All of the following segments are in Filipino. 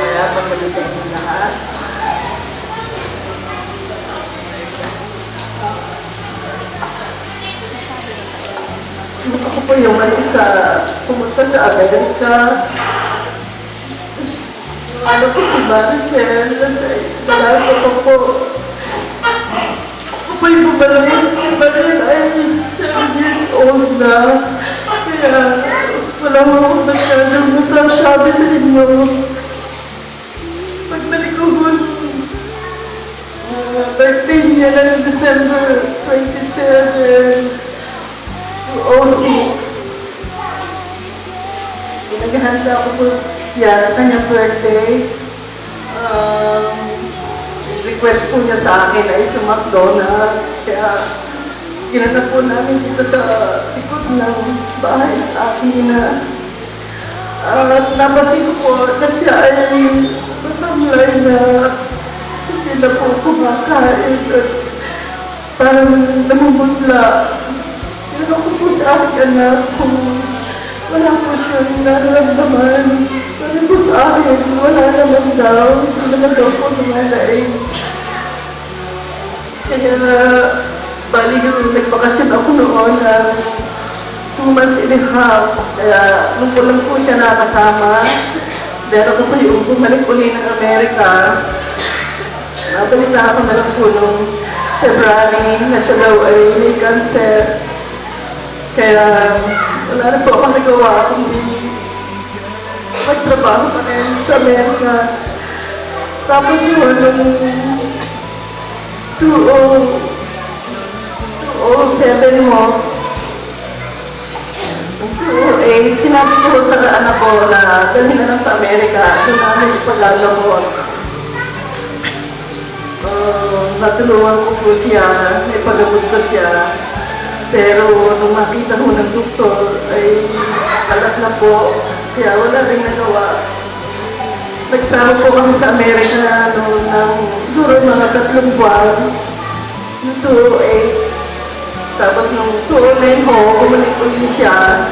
Kaya pagkali sa inyo lahat. Sumunod ko po yung pumunta sa Amerika. Ano po si Maricel, dalaga pa po. Apoy bumalik, si Maricel ay 7 years old na. Kaya wala mo akong masyadong masasabi sa inyo. Pagbalik ko po, birthday niya ng December 27, 2006. Pinaghanda ko po siya sa kanyang birthday. Request po niya sa akin ay sa McDonald's. Kaya ginanap po namin dito sa likod ng bahay ng aking ina. At napasin ko po na siya ay matamlay na hindi na po kumakain at parang namumutla. Tinanong ko po sa aking anak kung wala po siyang nararamdaman. Sabi po sa akin, wala naman daw. Hindi naman daw po lumalain. Kaya, bali yung nagbakasyon ako noon ng 2 months and a half. Kaya, nung po lang po siya nakasama, dahil ako po yung bumalik uli ng Amerika. Nabalita ako na lang po nung February na siya daw ay may cancer. Kaya wala na po ako nagawa kundi magtrabaho pa rin sa Amerika. Tapos yun, nung 2007 mo, 2008, sinabi ko sa anak ko na dalhin na lang sa Amerika. Doon namin ipaglalamot. Natulungan ko po siya, may pagamot ko siya. Pero nung makita ko ng doktor ay kalat na po, kaya wala rin nagawa. Nagsama po kami sa Amerika ng siguro mga 3 buwan, noong 2008. Tapos nung 2009 ho, bumalik ulit siya.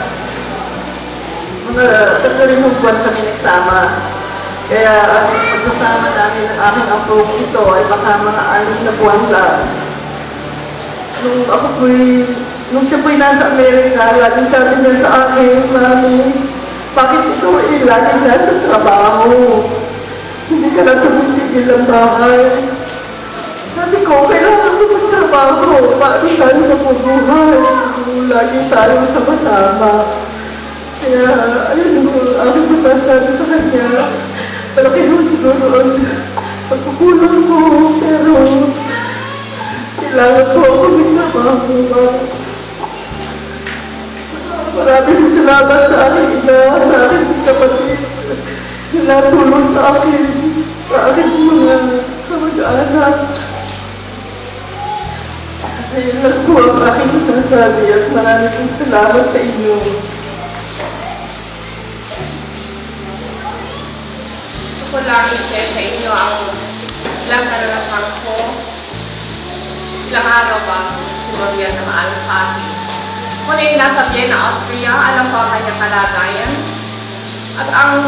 Mga 3 buwan kami nagsama. Kaya ang pagsasama namin ng aking approach ito ay baka mga 6 na buwan lang. Nung siya po'y nasa Amerika, laging sabi niya sa akin, Mami, bakit ikaw ay laging nasa trabaho? Hindi ka na tumitigil ang bahay. Sabi ko, kailangan ko magtrabaho. Paano tayo nabubuhay? Laging tayo sama-sama. Kaya, ayun mo, aking masasabi sa kanya. Malaki mo siguro ang pagkukulang ko, pero kailangan ko ako magtrabaho. Maraming salamat sa aking ina, sa aking kapatid na natulong sa akin, sa aking mga kamag-anak. Ayun lang po ang aking masasabi at maraming salamat sa inyo. Gusto ko lang i-share sa inyo ang ilang karanasan ko. Ilang araw ba si Maria na maalam sa akin. Kung ay nasa Vienna, Austria, alam ko ang kanyang kalagayan. At ang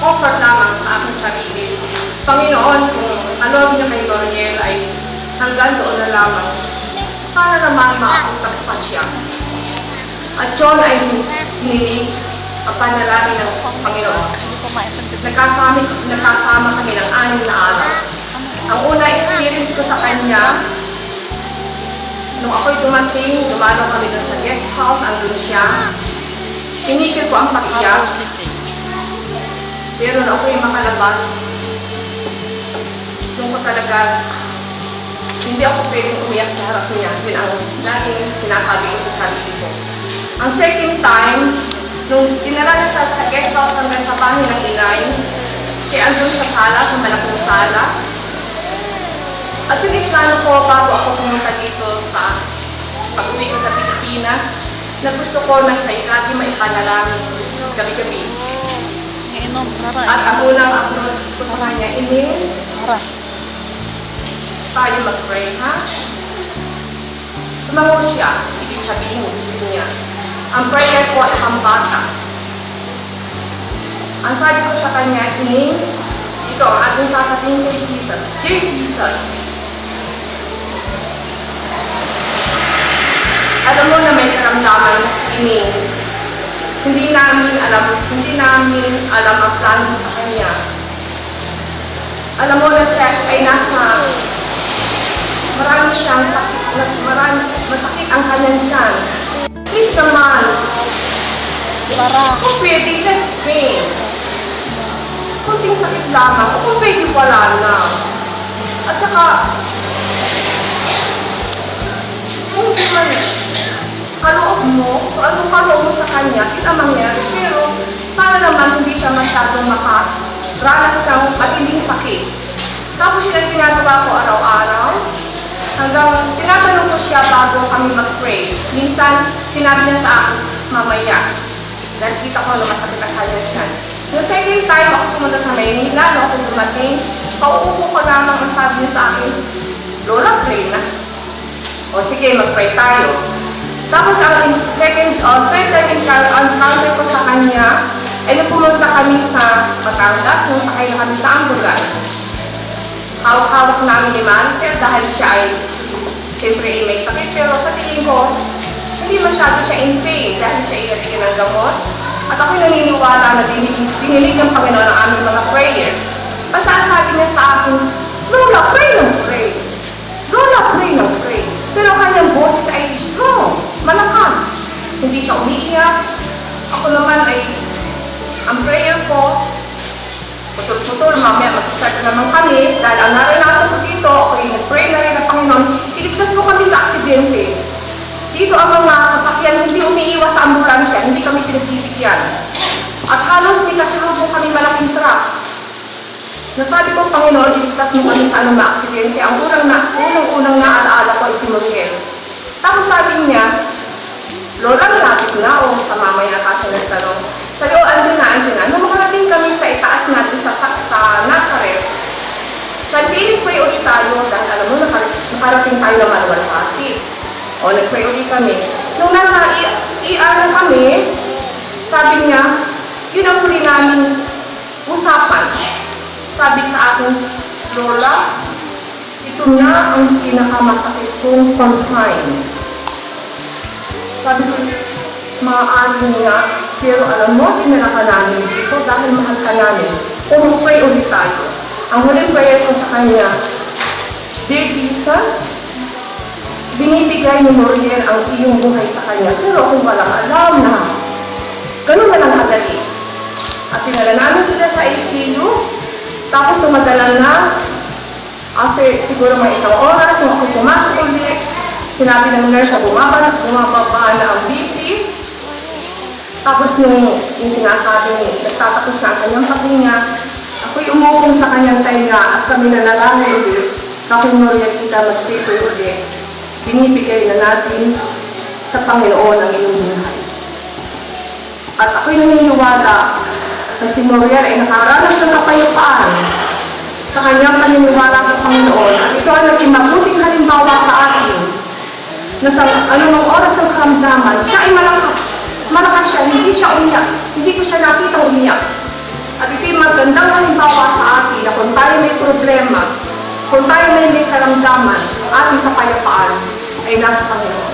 comfort lamang sa aking sarili, Panginoon, kung kaloob niyo kay Loriel ay hanggang doon na lamang, sana naman makapunta pa siya. At John ay hiniling ang panalangin ng Panginoon. Nakasama kami ng 6 na araw. Ang una experience ko sa kanya, nung ako'y dumating, dumalo kami dun sa guest house, andun siya. Tinigil ko ang pakiyak. Pero nung ako'y makalabas, doon ko talaga, hindi ako pwedeng umiyak sa harap niya. Yun ang laging sinasabi ko sa sarili ko. Ang second time, nung dinala na siya sa guest house hanggang sa bahay ng inay, kaya andun sa sala, sa malaking sala. At yung iplano ko bago ako pumunta dito sa pag-uwi ko sa Pilipinas, na gusto ko na sa ikati maipanalangin gabi-gabi. At ang unang approach ko sa kanya, Ine, tayo mag-pray, ha? Tumango siya, ibig sabihin gusto niya. Ang prayer ko ay pambata. Ang sabi ko sa kanya, Ning, ito ang ating sasabihin kay Jesus. Dear Jesus, alam mo na may karamdaman si Ning. Hindi namin alam ang plano mo sa kanya. Alam mo na siya ay marami siyang sakit, masakit ang kanyang tiyan. Please naman, kung pwede, less pain. Kunting sakit lamang, o kung pwede wala na. At saka, kung di man kaloob mo, kung anong kaloob mo sa kanya, kita mangyari. Pero, sana naman hindi siya masyadong makaranas ng matinding sakit. Tapos yun ang ginagawa ko araw-araw. Hanggang tinatanong ko siya bago kami mag-pray. Minsan, sinabi niya sa akin, mamaya. Dahil kita ko na masakit ang kanya siya. Yung second time ako pumunta sa Maynila, no, kung dumating, pauupo ko lamang ang sabi niya sa akin, Lola, pray na. O sige, mag-pray tayo. Tapos ang third time encounter ko sa kanya, ay nung pumunta kami sa Batangas, nung sakay na kami sa ambulance. Hawak-hawak namin ni Manster dahil siya ay, siyempre may sakit, pero sa tingin ko, hindi masyado siya in pain dahil siya ay nabigyan ng gamot. At ako'y naniniwala na dinilig ng Panginoon ang aming mga prayers. Basta sabi niya sa akin, Lola, pray ng pray. Lola, pray ng pray. Pero kanyang boses ay strong, malakas. Hindi siya umiiyak. Ako naman ay, ang prayer ko, putol-putol, mamaya mag-start na naman kami. Dahil ang naranasan ko dito, ako'y nag-pray na rin ng Panginoon, iligtas mo kami sa aksidente. Dito ang mga sasakyan, hindi umiiwas sa ambulansya, hindi kami pinagbibigyan. At halos may kasalubong kami malaking truck. Nasabi ko, Panginoon, iligtas mo kami sa anumang aksidente. Ang unang naalaala ko ay si Muriel. Tapos sabi niya, Lola, malapit na o sa mamaya ka siya nagtanong. Sabi ko, andyan na. Nung makarating kami sa itaas natin sa Nazareth, sabi, pray ulit tayo dahil alam mo, nakarating tayo ng Malwalhati. O, nag-pray ulit kami. Nung nasa ER na kami, sabi niya, yun ang huli namin usapan. Sabi sa akin, Lola, ito na ang pinakamasakit kong confine. Sabi ko, maaari nga, pero alam mo, dinala ka namin dito dahil mahal ka namin. Pumupray ulit tayo. Ang huling prayer ko sa kanya, Dear Jesus, binibigay ni Muriel ang iyong buhay sa kanya, pero kung walang alam na, ganun na lang kadali. At tinala namin sila sa ICU, tapos tumagalan na, after siguro mga isang oras, nung ako pumasok ulit, sinabi ng nurse na bumababa na ang BP. Tapos nung sinasabi, nagtatapos na ang kanyang paghinga, ako'y umupong sa kanyang tainga at kami nanalangin ulit. Kapag Muriel kita mag-pray ulit, binibigay na natin sa Panginoon ang iyong buhay. At ako'y naniniwala na si Muriel ay nakaranas ng kapayapaan sa kanyang paniniwala sa Panginoon. At ito ang naging mabuting halimbawa sa atin na sa anumang oras ng karamdaman, siya ay malakas. Malakas siya, hindi siya umiyak. Hindi ko siya nakita umiyak. At ito yung magandang halimbawa sa atin na kung tayo may problema, kung tayo may karamdaman, ating kapayapaan ay nasa Panginoon.